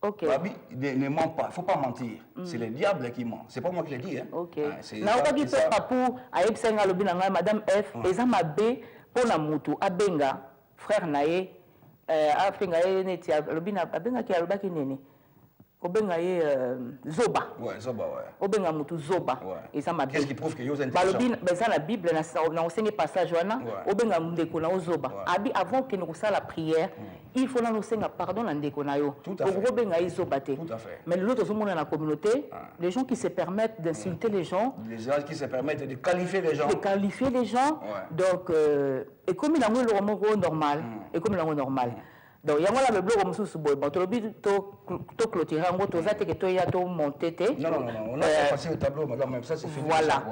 Ok. Babi ne ment pas, il ne faut pas mentir. C'est le diable qui ment. C'est pas moi qui l'ai dit. Hein. Ok. Na pas qui fait papou, aïe senga lobina Madame F, et ça m'a bé pour la moutou, abenga, frère nae, afenga neti, lobina, abenga qui a lobaki nene. Obenga Zoba. Ouais, Zoba, ouais. Obenga mutu Zoba. Ouais. Et ça m'a Qu'est-ce qui prouve que vous êtes intelligent? Ben ça la Bible, na enseigné passage wana. Obenga ndeko na Zoba. Abi avant que nous fasse la prière, il faut nous enseigner pardon na ndeko na yo. Tout à fait. Obenga Zoba te. Tout à fait. Mais l'autre monde dans la communauté, les gens qui se permettent d'insulter les gens, les gens qui se permettent de qualifier les gens. De qualifier les gens. Donc et comme il a le normal, et comme il a normal. Donc, il y a un bloc comme ça, bon, tu as dit to clôturer, tu as dit que tu as monté. Non, on a passé le tableau, madame, même ça c'est fini. Voilà.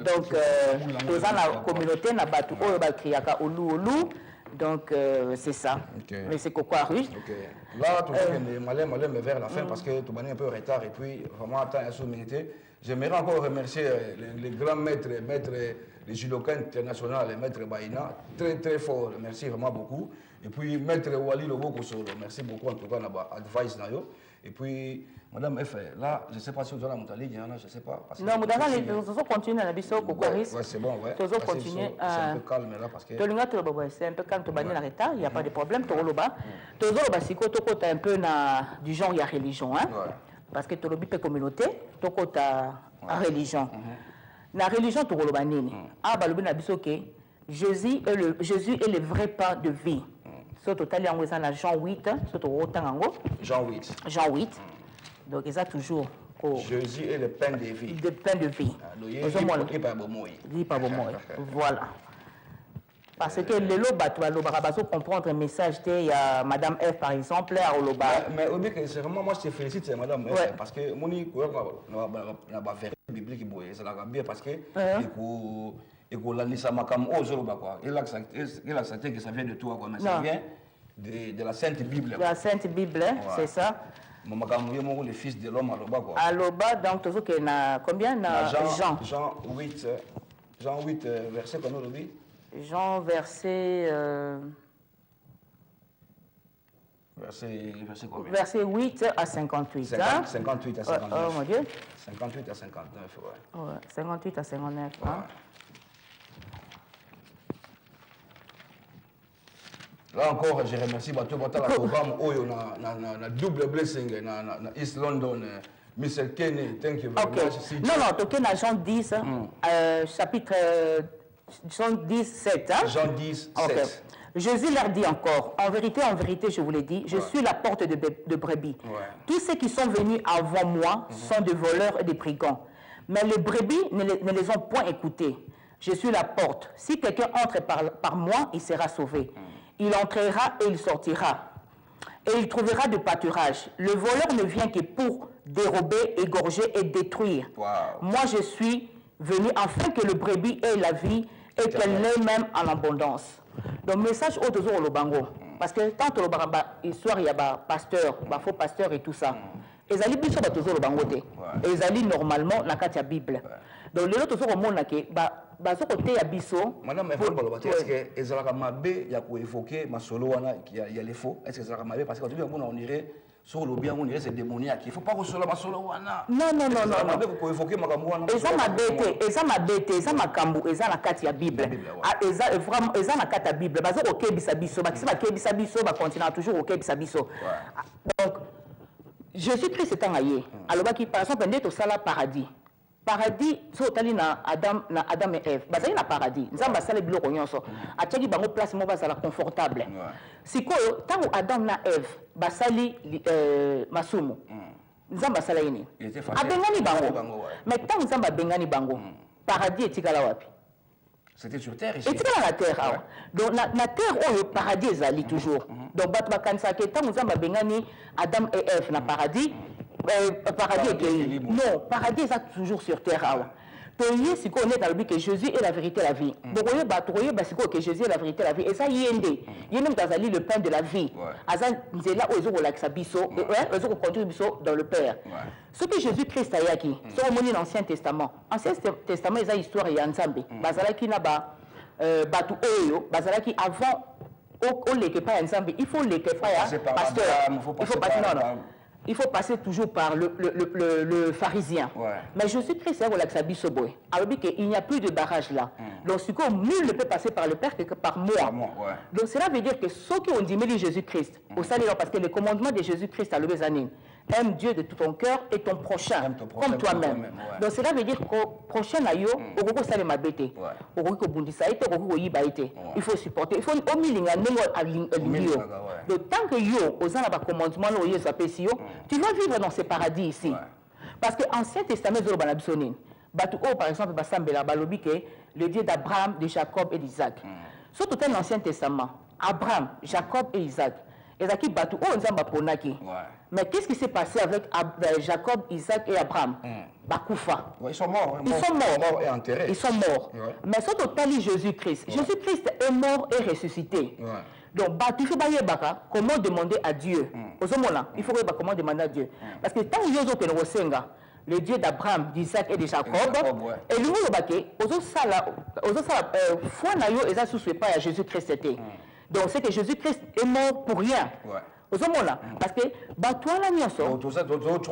Donc, tu as la communauté, na batu, oh, ba kriaka olu. Donc, c'est ça. Mais c'est quoi, oui. Là, tout le monde est vers la fin parce que tout le monde est un peu en retard et puis vraiment, attends, il y a une minute. J'aimerais encore remercier les grands maîtres, les judokas internationaux, les maîtres Baïna, très très fort, merci vraiment beaucoup. Et puis maître Wali Loboko Solo, merci beaucoup en tout cas pour l'advice. Et puis madame F, là, je ne sais pas si vous avez la ligne, je ne sais pas. Non, mais nous allons continuer à la biseau, oui, c'est bon, ouais. Nous allons continuer. C'est un peu calme là parce que. C'est un peu calme, tu vas en retard, il n'y a pas de problème, tu vas un peu du genre, il y a religion. Parce que tu as communauté, tu as religion. La religion, tu as nini. Ah, bah, Jésus est le vrai pain de vie. Sur total, il y a Jean 8, Jean 8. Jean 8. Donc, il y a toujours. Jésus est le pain de vie. Le pain de vie. Voilà. Parce que les lobas, tu vas comprendre le message, il y a Madame F par exemple, à Oloba. Mais au début, c'est vraiment moi je te félicite, c'est Madame F, parce que mon vérité biblique, c'est bien parce que et qu'on l'a mis ça comme aux Oloba quoi. Il a accepté que ça vient de toi quoi, mais ça vient de la Sainte Bible. De la Sainte Bible, c'est ça. Le fils de l'homme à Aloba quoi. À Aloba, donc toujours qu'il y a combien Jean 8, verset qu'on nous dit. Jean verset combien? Verset 8 à 58. 58 à 59. Oh mon Dieu. 58 à 59, ouais. 58 à 59. Ouais. Là encore, je remercie Bato Bata la programme où il y a double blessing dans East London. Mr. Kenny, thank you very much. Non, tu es Jean 10, chapitre Jean 10, 7. Jean 10, 7. Jésus leur dit encore, en vérité, je vous l'ai dit, je suis la porte de brebis. Tous ceux qui sont venus avant moi sont des voleurs et des brigands. Mais les brebis ne les ont point écoutés. Je suis la porte. Si quelqu'un entre par moi, il sera sauvé. Il entrera et il sortira. Et il trouvera du pâturage. Le voleur ne vient que pour dérober, égorger et détruire. Moi, je suis venu afin que le brebis ait la vie et qu'elle l'ait même en abondance. Donc, message au toujours au Bango. Parce que tant que l'histoire, il y a des pasteurs, des faux pasteurs et tout ça. Ils allaient bien sûr toujours au Bango. Et ils allaient normalement dans la Bible. Donc, les autres, au monde, bazo côté ya biso madame est-ce que ezalaka mabe ya ko évoquer masolo wana il y a les faux est-ce que ezalaka mabe parce que quand on dirait sur le bien on dirait c'est démoniaque il faut pas recevoir masolo wana non mabe ko évoquer makambo wana eza mabete eza makambo eza na kati ya Bible eza vraiment eza na kati ya Bible bazo kokebisa biso bakisi bakebisa biso ba continuer toujours kokebisa biso donc Jésus-Christ est en aïe alors qui par exemple ndeto sala paradis paradis so tali na Adam et Ève bazali na paradis nzamba sala biloko nyonso atiaki bango place mo bazala confortable sikoyo tango Adam na Ève basali masumu nzamba sala yini abengani bango mais tango nzamba bengani bango paradis etikala wapi c'était sur terre ici etikala na terre donc na terre oyo paradis ezali toujours donc bato bakanisa ke tango nzamba bengani Adam et Ève na paradis paradis est non, paradis est toujours sur terre. Donc, si on est dans le but que Jésus est la vérité et la vie. Donc, on est que Jésus est la vérité et la vie. Et ça, il y a le pain de la vie. C'est là où ils ont relaxé biso, ils ont conduit biso dans le Père. Ce que Jésus-Christ a dit, c'est au l'Ancien Testament. L'Ancien Testament, il y a une histoire il y a Nzambe. Bazalaki na ba batu oyo, bazalaki avant on les pas Nzambe. Il faut les pasteur. Il faut passer non. il faut passer toujours par le pharisien. Mais Jésus-Christ, alors il n'y a plus de barrage là. Donc, nul ne peut passer par le Père que par moi. Donc, cela veut dire que ceux qui ont dit Jésus-Christ, parce que le commandement de Jésus-Christ à l'obésanine, aime Dieu de tout ton cœur et ton prochain, comme toi-même. Donc, cela veut dire qu'au prochain, il faut supporter. Il faut donc, tant que yo, aux ans commandement, tu vas vivre dans ce paradis ici. Parce que l'Ancien Testament, par exemple, le Dieu d'Abraham, de Jacob et d'Isaac. Surtout dans l'Ancien Testament, Abraham, Jacob et Isaac. Mais qu'est-ce qui s'est passé avec Jacob, Isaac et Abraham? Ils sont morts. Ils sont morts et enterrés. Ils sont morts. Mais surtout, Jésus-Christ. Jésus-Christ est mort et ressuscité. Donc, il faut comment demander à Dieu. Il faut comment demander à Dieu. Parce que tant que le Dieu d'Abraham, d'Isaac et de Jacob, et lui, Jésus-Christ. Donc, c'est que Jésus-Christ est mort pour rien. Parce que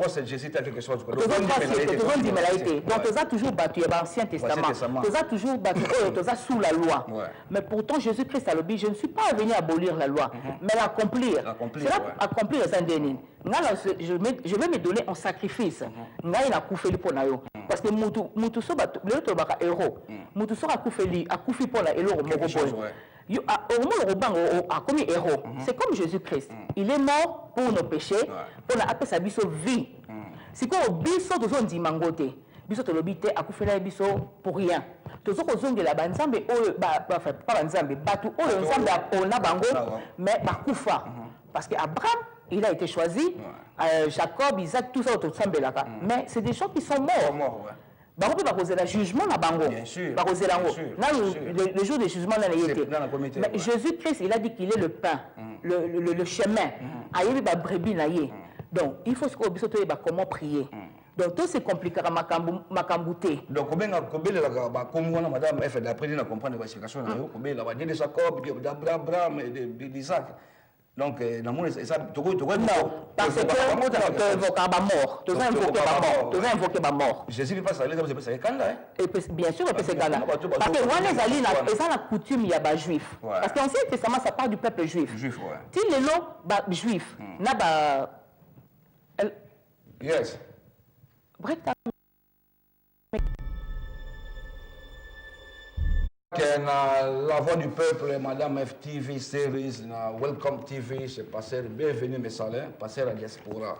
c'est Jésus quelque chose. Donc, tu as toujours battu l'Ancien Testament. Tu as toujours battu sous la loi. Mais pourtant, Jésus-Christ a dit, je ne suis pas venu abolir la loi, mais l'accomplir. C'est là accomplir les indénités. Je vais me donner un sacrifice. Parce que c'est comme Jésus-Christ. Il est mort pour nos péchés, pour la appeler sa vie. Si on biso de zone dimangote, biso to lobite akufela biso pour rien. To zo kozonge la banzambe o pas banzambe, batu o nzambe ona bango mais bakufa. Parce que Abraham, il a été choisi, Jacob, Isaac, tout ça au nzambe là. Mais c'est des gens qui sont morts. On peut poser le jugement à Bango. Bien sûr. Le jour du jugement, mais Jésus-Christ, il a dit qu'il est le pain, le chemin. Donc, il faut comment prier. Donc, tout c'est compliqué à Makambouté. Donc, comment madame F, d'après, nous comprenons l'explication. d'Abraham et d'Isaac. Donc, non, parce que tu invoques mort. Jésus lui passe à l'état de ce Kanda. Bien sûr, c'est Kanda. Parce que c'est la coutume, il y a des juifs. Parce qu'Ancien Testament, ça part du peuple juif. Si les noms juifs, yes. La voix du peuple, Madame FTV Series, Welcome TV, c'est passé bienvenue mes salaires, passer la diaspora.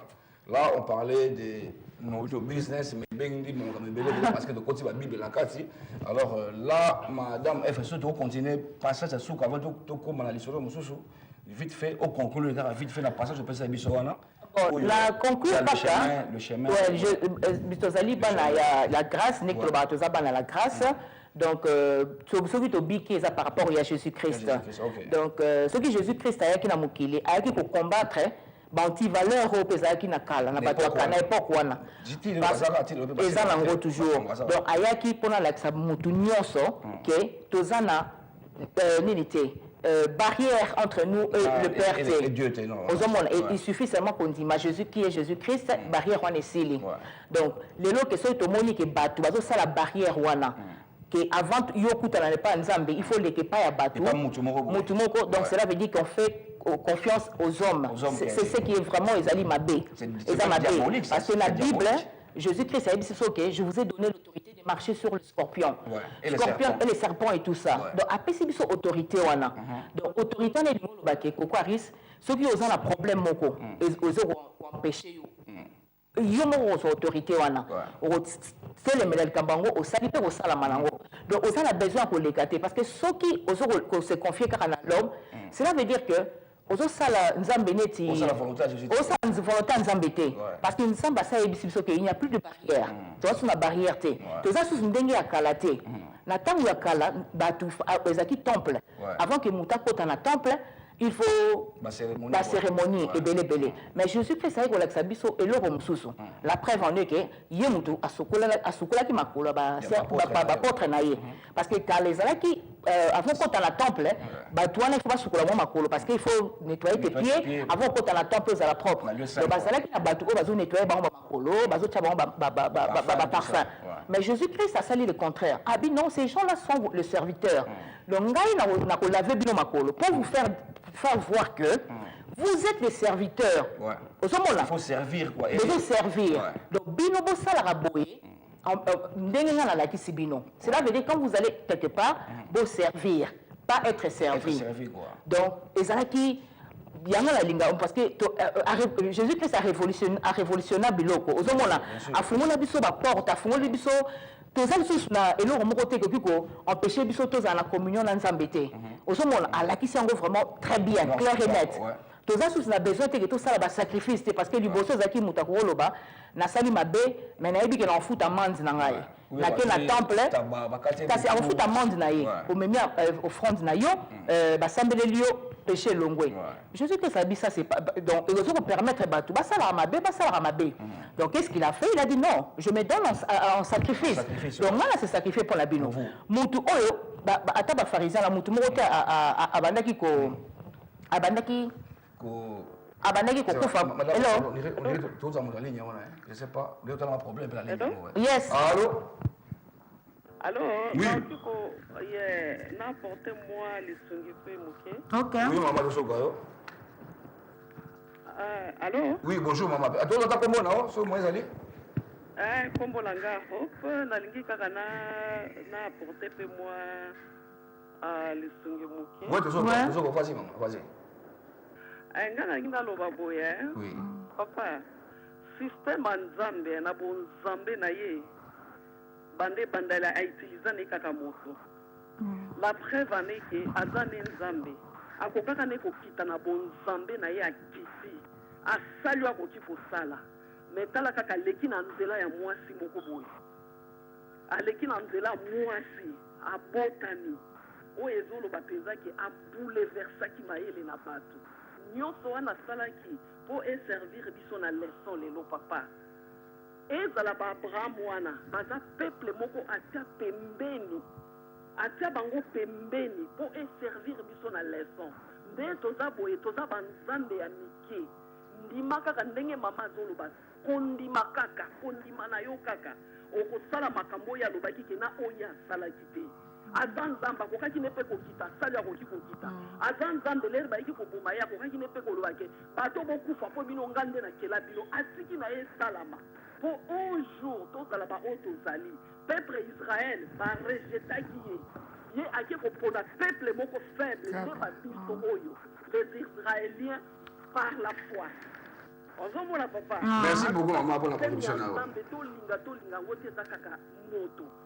Là, on parlait de notre business, mais bien dit, parce que de côté la Bible la carte. Alors là, Madame FSO, tu continuer passer ce souk avant tout comme on a l'histoire vite fait, au conclure, vite fait la passage, je pense à Bissoana. La conclure pas ça. Le chemin. Ouais, la grâce, la grâce. Donc, ce qui est biqué par rapport à Jésus-Christ. Donc, ce que Jésus-Christ a dit pour combattre, anti-valeur au qui n'a pas époque. Toujours. Donc, ayaki pour la barrière entre nous et le Père. Et il suffit seulement qu'on dit, Jésus qui est Jésus-Christ, barrière on est scellée. Donc, les lots qui sont moniques et battus, ça la barrière avant il faut les pas à battre. Donc cela veut dire qu'on fait confiance aux hommes. C'est ce qui est vraiment Mabé. Parce que la Bible, Jésus-Christ a dit ok, je vous ai donné l'autorité de marcher sur le scorpion. Le scorpion et les serpents et tout ça. Donc après c'est une autorité. Donc autorité on est du ceux qui ont un problème ils empêcher. Ils ont autorité c'est le modèle Kambango au salité au salamanango. Donc on a besoin pour les gâter parce que ceux qui se confient à l'homme, cela veut dire que aux sala nzambeneti aux sala volonté nzambete parce que nzamba ça il n'y a plus de barrière. Tu vois sur la barrière tu as sous ndenge ya kalaté. Na tangu ya kala batu ezaki temple avant que mutakota na temple. Il faut la cérémonie et belé. Mais Jésus-Christ a dit que la preuve en est que Yemutu a soukola qui m'a coulé, parce que quand les alaki avant qu'on dans la temple, bah toi il faut pas soukola moi makolo parce qu'il faut nettoyer tes pieds avant qu'on dans la temple à la propre. Donc bah ça là qui a bateau va nettoyer bah makolo, bah zo tcha bah parfum. Mais Jésus-Christ a sali le contraire. Ah ben non, ces gens-là sont le serviteur. Donc ngai na ko laver bino makolo pour vous faire voir que vous êtes les serviteurs. Il faut servir quoi. Il faut servir. Donc bino bo sala raboye. Cela veut dire quand vous allez quelque part, vous servir, pas être servi. Donc, parce que Jésus-Christ a révolutionné Biloko. Aux hommes là, a fumé la biso ba porte, a fumé la biso. Tous les sous là, et là on côté que pico empêcher biso tous à la communion dans s'embêter. Aux hommes là, à la qui s'en vraiment très bien, clair et net. Tous les sous là besoin que tout ça va sacrifice parce que du bosso zaki mutakolo loba. Na sali mabe mais na yebi ke na fout amende na ngai na ke na temple kasi a fout amende na ye au même offrande na yo ba sambele lio péché longwe Jésus que ça dit ça c'est pas donc il faut permettre batu ba sala mabe donc qu'est-ce qu'il a fait? Il a dit non, je me donne en sacrifice. Donc là c'est sacrifié pour la bino mutu oyo ba ata ba pharisien la mutu moko a bandaki ko Abandaki kukufa. Hello. Tous en ligne, je sais pas. Il y a un problème la ligne. Yes. Allô. Allô. Oui. N'importe moi les songipe moké. Ok. Oui, maman Sogayo. Allô. Oui, bonjour maman. Attends, t'as comment là? So moi allez. Kombo langa hop nalingi kaka na porter pe moi les songi moké. Ouais, toujours vas-y maman, vas-y. Nga nalingi naloba boye. Oui. Papa, système en Zambie na bon Zambie na ye. Bande bandala a utilisé ne kaka moto. La preuve en est que azane Zambie. Akokaka ne ko kita na bon Zambie na ye a kiti. A salu akoki fo sala. Mais tala kaka leki na nzela ya mwasi moko boye. A leki na nzela mwasi a botani. O ezolo bapenza ki a bouleversa ki mayele na bato. Nyonso wana salaki pour servir biso na leçon lelo papa. Ezala ba Abraham wana baza peuple moko atia pembeni. Atia bango pembeni pour servir biso na leçon. Nde toza boye toza banzambe ya mike. Ndima kaka ndenge mama zoloba kondima kaka kondima na yo kaka. Okosala makambo ya lobaki ke na oya salaki te. Azan zamba kokaki ne pe kokita sali akoki kokita azan zambe ler ba iki koboma ya kokaki ne pe kolobake bato bokufa po bino ngande na kela bino asiki na ye salama po un jour to sala ba otozali peuple Israël ba rejetaki ye ake kopona peuple moko faible de ba biso oyo les Israéliens par la foi. Merci beaucoup maman pour la production.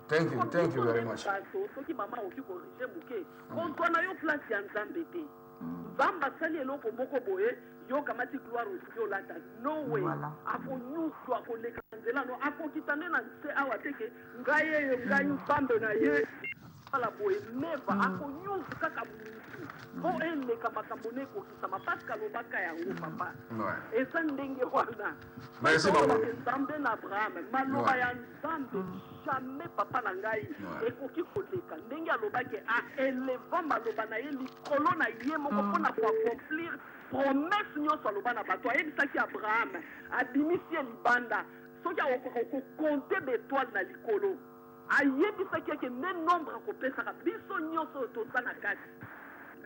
Thank you very much. Soki mama oki corriger muke. Konto na yo place ya Nzambe te. Nzamba sali eloko moko boye yo kamati gloire yo lata. No way. Ako nyusu ako lekanzela no ako kitane na nse awa teke ngaye yo ngai Nzambe na ye. Ala boye never ako nyusu kaka po ele kama kabone ko kisama paska lobaka yango papa. Esa ndenge wana. Merci maman. Nzambe na Abraham maloba ya Nzambe jamais papa na ngai ekoki koleka ndenge alobaki a eleva maloba na ye likolo na ye moko mpona koaccomplir promesse nyonso aloba na bato ayebisaki Abraham abimisi libanda soki akokonte betoile na likolo ayebisaki eke nde nombre akopesaka biso nyonso toza na kati.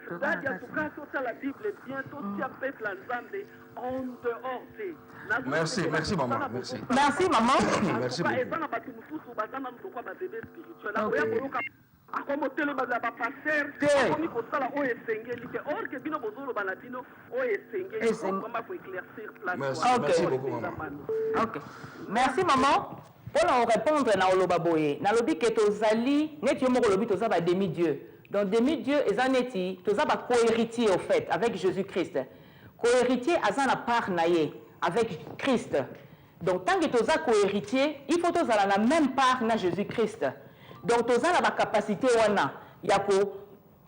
C'est-à-dire, en tout cas, toute la Bible, bientôt, si un peuple en Zambie, en dehors de. Merci maman, merci. Merci maman. Merci beaucoup. Merci beaucoup maman. Ok. Merci maman. Pour répondre na olobaboye, na lobi que tozali, net yo moko lobi tozaba demi-dieu. Donc, demi-dieu, ils ont co-héritier au fait, avec Jésus-Christ. Co-héritier, ils ont la part naïe, avec Christ. Donc, tant que tu as co-héritier, il faut que tu aies la même part na Jésus-Christ. Donc, tu as la capacité, il y a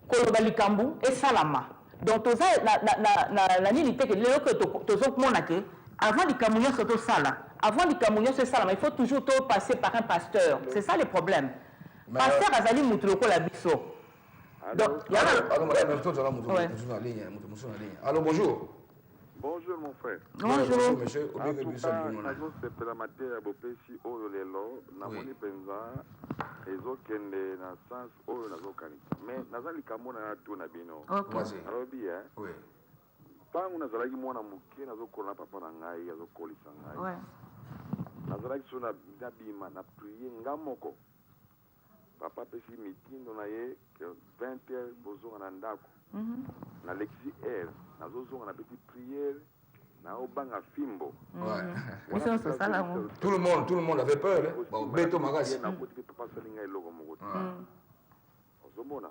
Kolobalikambu et Salama. Donc, tu as la nilité que tu as avant de communier sur tout ça, avant de communier sur ça, il faut toujours passer par un pasteur. C'est ça le problème. Pasteur Azali Moutroko la biso. Donc, il y a Allô, bonjour. Bonjour mon frère. Bonjour. Monsieur. En tout cas, nazo sepela matière bopesi oyo lelo namoni penza ezokende na sens oyo nazokanisa. Mais naza likambo na to na bino. Alobi ntango nazalaki mwana moke nazokola na papa na ngai azokolisa ngai. Nazalaki so na bima na prier nga moko. Papa pesi mitindo na ye 20h bozonga na ndako. Na lexi air nazozonga na petite prière na obanga fimbo. Tout le monde avait peur. Bon, beto magasi. Na côté papa salinga eloko moko. Ozomona.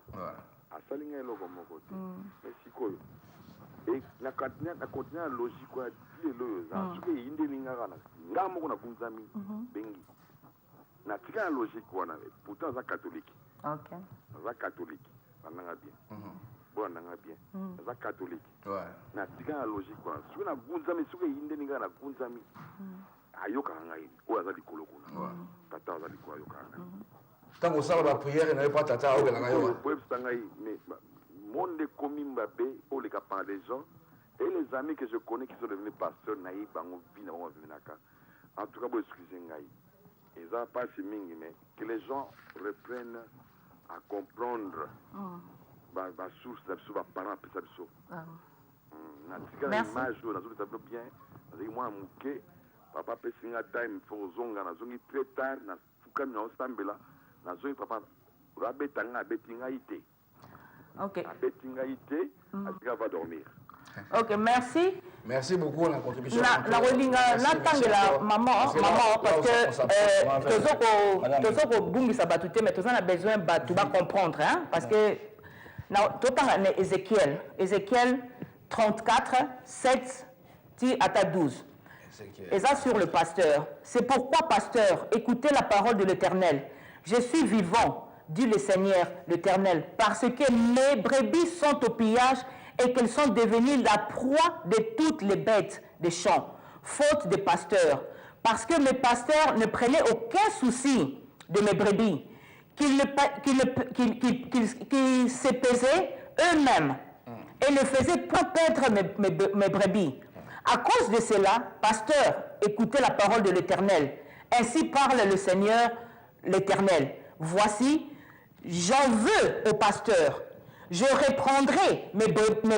Asalinga eloko moko. Mais sikoyo. Et na continue logique quoi lelo za suke yinde linga kana. Nga moko na bunzami bengi. Na tika logique wana pourtant za catholique. OK. Za catholique. Nanga bien. Bon nanga bien. Za catholique. Ouais. Na tika logique quoi. Suke na bunzami suke yinde linga na bunzami. Ayoka ngai. O za likolo kuna. Ouais. Tata za likolo ayoka ngai. Tant que ça la prière n'a pas tata o belanga yo. Mais monde commis Mbappé, ou les capables des gens, et les amis que je connais qui sont devenus pasteurs, naïfs, en tout cas, vous excusez moi. Ils n'ont pas si mingi, mais que les gens reprennent à comprendre la source, la parent, la source. Merci. Moi, papa pesinga time for zonga na zongi très tard na fuka na ostambela na zongi papa rabetanga betinga ite. OK. Betinga ite, Asika va dormir. OK, merci. Merci beaucoup la contribution. La relinga na tangela maman parce que tozoko bungi sabatute mais tozana besoin batu ba comprendre hein parce que na totanga Ézéchiel 34 7 à 12. Et ça sur le pasteur. C'est pourquoi, pasteur, écoutez la parole de l'Éternel. Je suis vivant, dit le Seigneur, l'Éternel, parce que mes brebis sont au pillage et qu'elles sont devenues la proie de toutes les bêtes des champs, faute de pasteurs. Parce que mes pasteurs ne prenaient aucun souci de mes brebis, qu'ils se pesaient eux-mêmes et ne faisaient pas perdre mes brebis. À cause de cela, pasteur, écoutez la parole de l'Éternel. Ainsi parle le Seigneur, l'Éternel. Voici, j'en veux au pasteur. Je reprendrai mes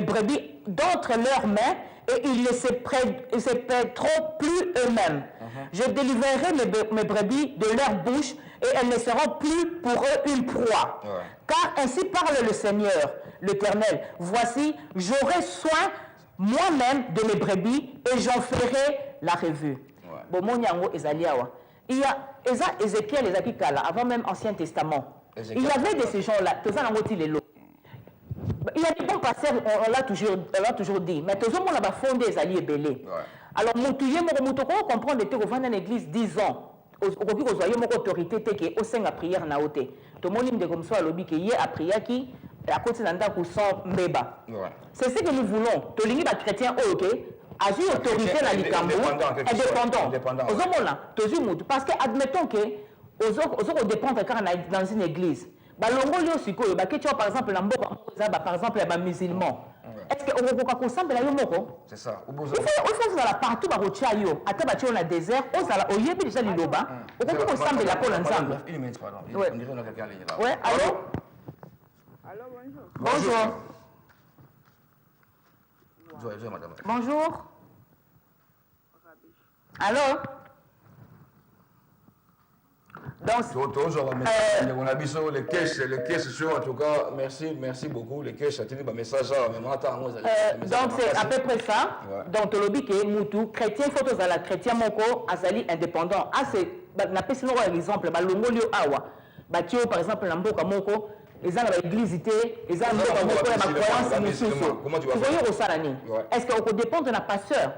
brebis d'entre leurs mains et ils ne se perdront plus eux-mêmes. Je délivrerai mes brebis de leur bouche et elles ne seront plus pour eux une proie. Car ainsi parle le Seigneur, l'Éternel. Voici, j'aurai soin moi-même de mes brebis et j'en ferai la revue. Bon, mon yango ezaliawa. Il y a Ézéchiel et Kala avant même Ancien Testament. Il y avait de ces gens-là. Il y a des bons pasteurs, on l'a toujours dit. Mais tout le monde a fondé les alliés belés. Alors, on comprend que tu vas dans l'église 10 ans. Au début, vous avez une autorité qui est au sein de la prière. Tout le monde dit comme ça, qu'il y a la prière qui à côté d'un mbeba. C'est ce que nous voulons. Tous les chrétiens, ok, agir autorité dans les camps, indépendant. Parce que admettons que aux dépendre dans une église. Par exemple, par exemple, les musulmans. Est-ce que c'est ça. Il faut que partout dans le désert, au lieu déjà liloba, on peut ensemble la pole ensemble. Une minute, pardon. On dirait qu'on a quelqu'un là. Ouais, allô? Allô, bonjour. Bonjour. Madame. Bonjour. Allô? Donc, on a vu sur les caisses, en tout cas, merci beaucoup. Les caisses, ça tenu un message. Donc, c'est à peu près ça. Donc, le lobby qui est moutou, chrétien, photos à la chrétien, moko, azali indépendant. Ah, c'est, n'a pas sinon un exemple, l'ongolio awa. Batio, par exemple, l'amboka moko, ils ont l'église, ils ont la croyance musulmane. Comment tu vas faire? Est-ce qu'on dépend de la pasteur?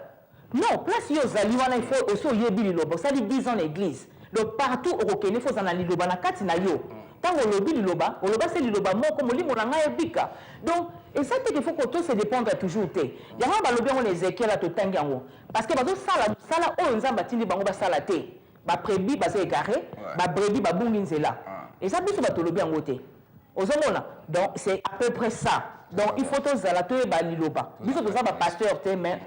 Non, place yozali, il faut aussi yébili lobo. Ça dit 10 ans l'église. Donc partout au Kenya, il faut en aller loba na kati na yo. Tant on lobi liloba, on loba c'est liloba moko moli monanga ebika. Donc et ça c'est qu'il faut que tout se dépendre toujours té. Ya ba lobi on Ézéchiel la totangi yango. Parce que bazo sala o nzamba tindi bango ba sala té. Ba prébi ba se égaré, ba brebis ba bungi nzela. Et ça biso ba to lobi yango té. Donc, c'est à peu près ça. Donc, il faut tous la toyeba liloba. Biso toza ba pasteur te mais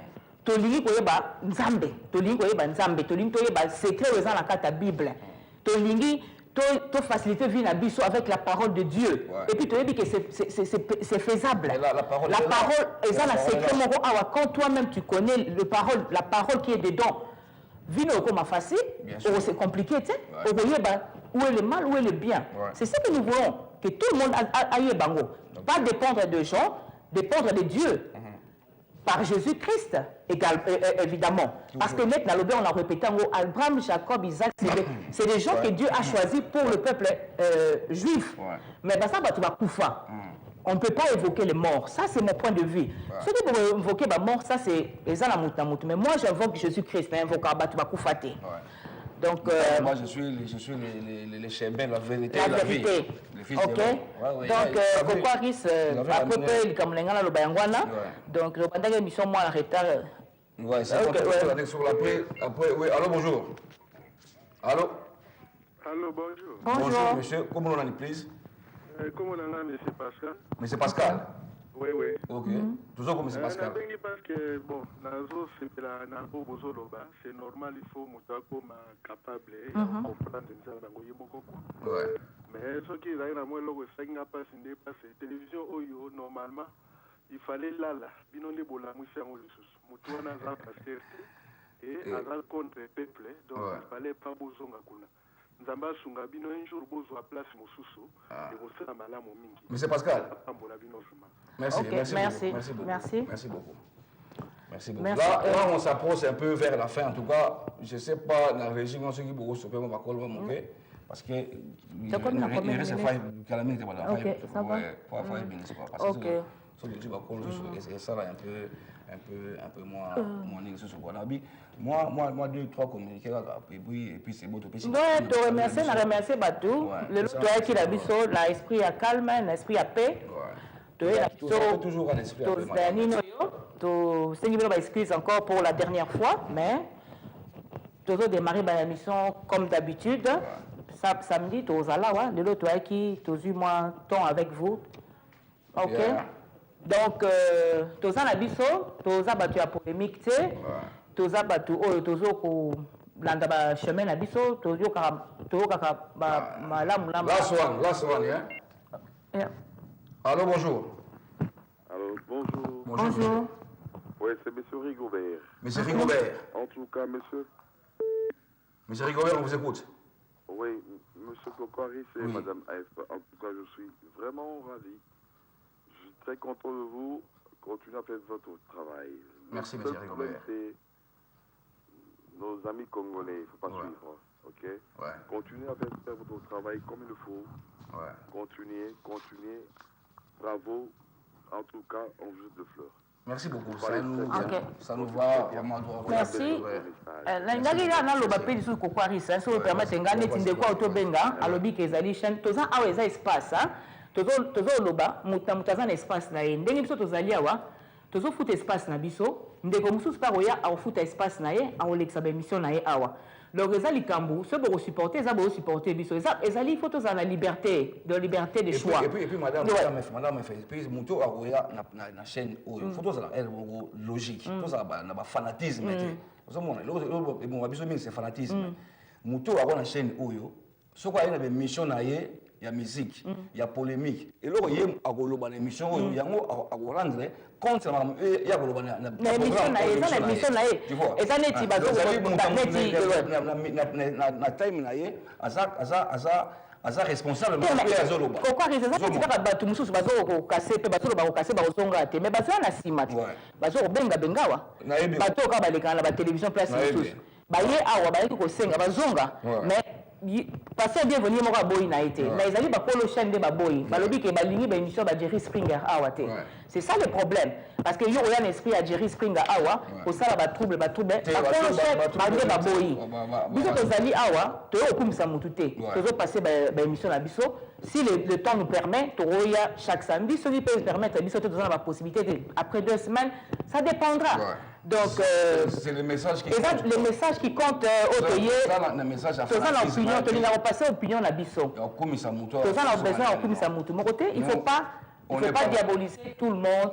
tolingi koyeba nzambe, tolingi koyeba nzambe, tolingi toyeba secret eza na kata Bible. Tolingi to faciliter vie na biso avec la parole de Dieu. Et puis toyebi que c'est faisable. La parole eza na secret moko awa quand toi-même tu connais la parole qui est dedans. Vino comme facile, c'est compliqué, tu sais. Où est le mal, où est le bien. C'est ce que nous voulons, que tout le monde aille bango. Pas dépendre de gens, dépendre de Dieu. Par Jésus-Christ, évidemment. Parce que maintenant, on a répété, Abraham, Jacob, Isaac, c'est des gens que Dieu a choisis pour le peuple juif. Mais ça, tu vas koufa. On ne peut pas évoquer les morts. Ça, c'est mon point de vue. Ceux qui vont évoquer la mort, ça, c'est les anamout. Mais moi, j'invoque Jésus-Christ, mais invoque tu vas koufater. Donc, moi, je suis les chébins, la vérité, la vie. Les fils ok. Donc, pourquoi risque à peu près comme les gars le bayangwana. Donc, le pendant l'émission, moi, en retard. Ouais, c'est okay, sur l'après. Après, oui. Allô, bonjour. Allô. Allô, bonjour. Bonjour, monsieur. Comment on en est, please? Comment on en est, monsieur Pascal? Monsieur Pascal. Oui, oui. Ok. Toujours comme monsieur Pascal. Parce que, bon, c'est normal, il faut être capable de comprendre ça. Ouais. Mais ce qui est là, moi, c'est télévision, normalement, il fallait là, binon les bola, moussa, moutouna, pasteur, et à la contre peuple, donc il fallait pas besoin de Nzamba sunga bino un jour besoin place mosusu et vous ça malamu mingi. Monsieur Pascal. Merci, okay, merci beaucoup. Merci beaucoup. Là, on s'approche un peu vers la fin. En tout cas, je ne sais pas dans la région ce qui beaucoup se peut va manquer parce que il reste calamité voilà. OK, ça va. Pas parce que tu vas et ça va un peu moins moi 2-3 communiqués et puis c'est beau tout petit. Ouais, te remercier Batou. Le toi qui la biso la esprit à calme, l'esprit à paix. Toujours un esprit à paix. Tu excuse encore pour la dernière fois, mais tu as démarré ma mission comme d'habitude. Samedi, tu as là, de l'autre qui tu as eu moins temps avec vous. OK. Donc, tu as la biso, tu as battu la polémique, tu as battu le chemin la biso, tu as last one, yeah? Allô, bonjour. Allô, bonjour. Bonjour. Oui, c'est M. Rigobert. Monsieur Rigobert. En tout cas, monsieur. Monsieur Rigobert, on vous écoute. Oui, monsieur Kokwari, c'est Madame AF. En tout cas, je suis vraiment ravi. Je suis très content de vous. Continuez à faire votre travail. Merci, monsieur Rigobert. Nos amis congolais, il ne faut pas suivre. OK? Ouais. Continuez à faire votre travail comme il le faut. Ouais. Continuez. Bravo. En tout cas, on vous jette de fleurs. Merci beaucoup. Ça nous va vraiment droit. Merci. L'engagé là, on a l'obapé sur Kokwari, ça se permet d'engager de quoi autobenga, à l'objet que les chaînes, tous en a espace, tous au loba, mutamutazan espace na yé. Dengi biso tozali awa, tous au foot espace na biso, ndeko musu sparoya au foot espace na yé, au l'exabe mission na yé awa. Donc les alikambu, ceux qui supporter, ça va supporter biso. Les faut tous en la liberté, de choix. Et puis madame fait. Puis muto aroya na chaîne faut tous la logique, tous na fanatisme. Vous savez bon biso c'est fanatisme. Muto aroya na chaîne oyo, ce quoi il y a mission na yé. Il y a musique, il y a polémique. Et là, il y a une émission où il y a rendre compte il y a une émission. Tu vois. Et ça n'est pas ça responsable pourquoi c'est ça que tu vas battre mususu bazo casser pe bazo ba casser ba zonga te mais bazo na simati bazo benga bengawa bato ka baleka na ba télévision place mususu ba ye awa ba ko senga bazonga mais parce que bienvenue mon boy na été mais ils allaient pas polo chaîne de baboy balobi ke balingi ba émission ba Jerry Springer awa te c'est ça le problème parce que yo un esprit à Jerry Springer awa ko sala ba trouble ba polo chaîne ba de baboy biso tozali awa to okumisa mutu te tozo passer ba émission na biso si le temps nous permet, chaque samedi, ceux qui peuvent permettre, ils ont la possibilité, après 2 semaines, ça dépendra. Ouais. Donc, c'est le message qui compte. Le message qui compte, le message à faire. L'opinion, tu n'as pas passé l'opinion la biso. Tu as besoin de mon côté, il ne faut pas. Il ne faut pas diaboliser tout le monde.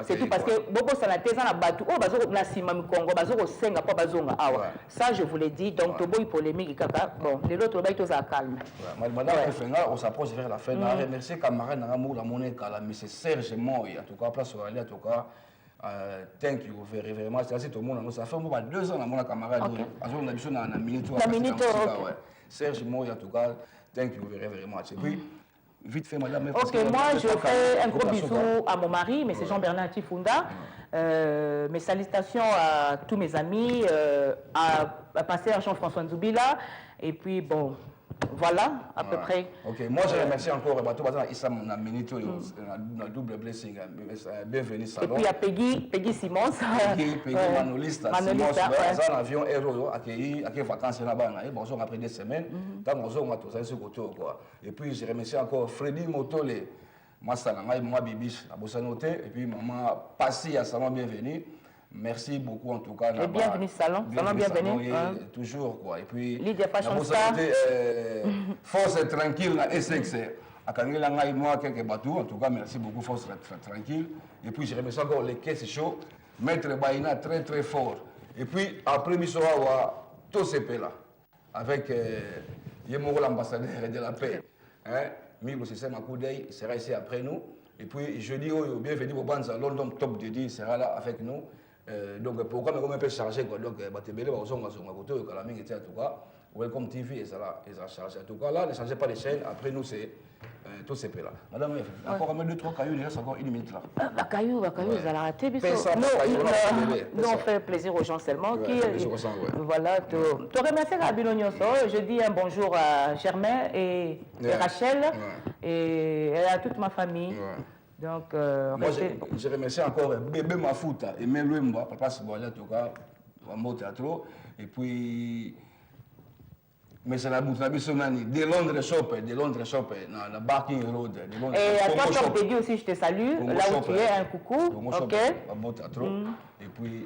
C'est tout parce que ça, je vous l'ai dit. Donc, Tobo, polémique. Bon, les autres, ils sont calmes. Madame on s'approche vers la fin. Je remercie camarade Namour, la monnaie, M. Serge Moy, en tout cas, place sur aller, en tout cas. Thank you very much. C'est tout le monde. Ça fait 2 ans, mon camarade. On a besoin d'un minute. Serge Moy, en tout cas. Thank you very much. Et puis, vite fait, madame. Ok, moi, je fais un gros bisou à mon mari, M. Jean-Bernard Tifunda. Mes salutations à tous mes amis, à pasteur Jean-François Nzoubila. Et puis, bon, voilà, à peu près. Ok, moi, je remercie encore Issam Naminito, un double blessing. Bienvenue, Salon. Et puis, à Peggy Simons. Peggy Manolista. Simons, un avion Aero, accueilli vacances là-bas. Bonjour, après 2 semaines. Et puis, je remercie encore Freddy Motole, moi, Bibiche, à Bossanote. Et puis, maman Passi à Salon, bienvenue. Merci beaucoup en tout cas. Et bienvenue Salon, bienvenue. Toujours quoi. Et puis, Lydia Fashion Star. Force tranquille, la SX. À Kangela Ngaï, moi, quelques bateaux. En tout cas, merci beaucoup, Force tranquille. Et puis, je remercie encore les caisses chauds. Maître Baïna, très très fort. Et puis, après, il sera tout ce là avec Yemoro, l'ambassadeur de la paix. Milo Système à coup d'œil, il sera ici après nous. Et puis, jeudi, bienvenue au Banza London Top Jeudi, il sera là avec nous. Donc, pourquoi on peut charger quoi? Donc, Batebele, on va sur ma côté, en tout cas. Welcome TV, et ça charge. En tout cas, là, ne changez pas les chaînes. Après nous, c'est tout ces là. Madame, encore 2-3 cailloux, il reste encore 1 minute là. Cailloux, vous allez arrêter. Nous, on fait plaisir aux gens seulement. Voilà, tu remercies Rabino Nyonso. Je dis un bonjour à Germain et Rachel et à toute ma famille. Donc, moi, je remercie encore Bébé Mafuta et Melouemba, Papa Sibolia, en tout cas, au mot théâtre. Et puis, mais c'est la boutique de Londres Shop, dans la Barking Road. Et à toi, comme tu dis aussi, je te salue. Là où tu es, un coucou. Ok. Au mot théâtre. Et puis,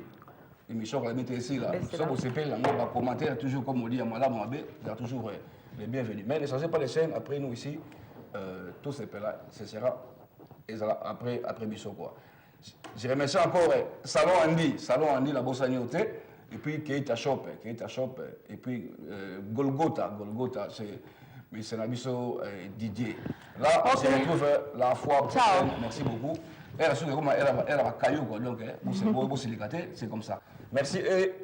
l'émission qu'on va mettre ici, là, ça vous s'appelle, là, on va commenter, toujours comme on dit à Madame Mabé, il y a toujours les bienvenus. Mais ne changez pas les chaînes, après nous ici, tout ce là, ce sera. Et après Bissot quoi. Je remercie encore Salon Andy, la Bossagnote, et puis Keita Shop, et puis Golgotha, c'est la Bissot Didier. Là, je retrouve la fois prochaine. Merci beaucoup. Elle a caillou quoi, donc c'est comme ça. Merci et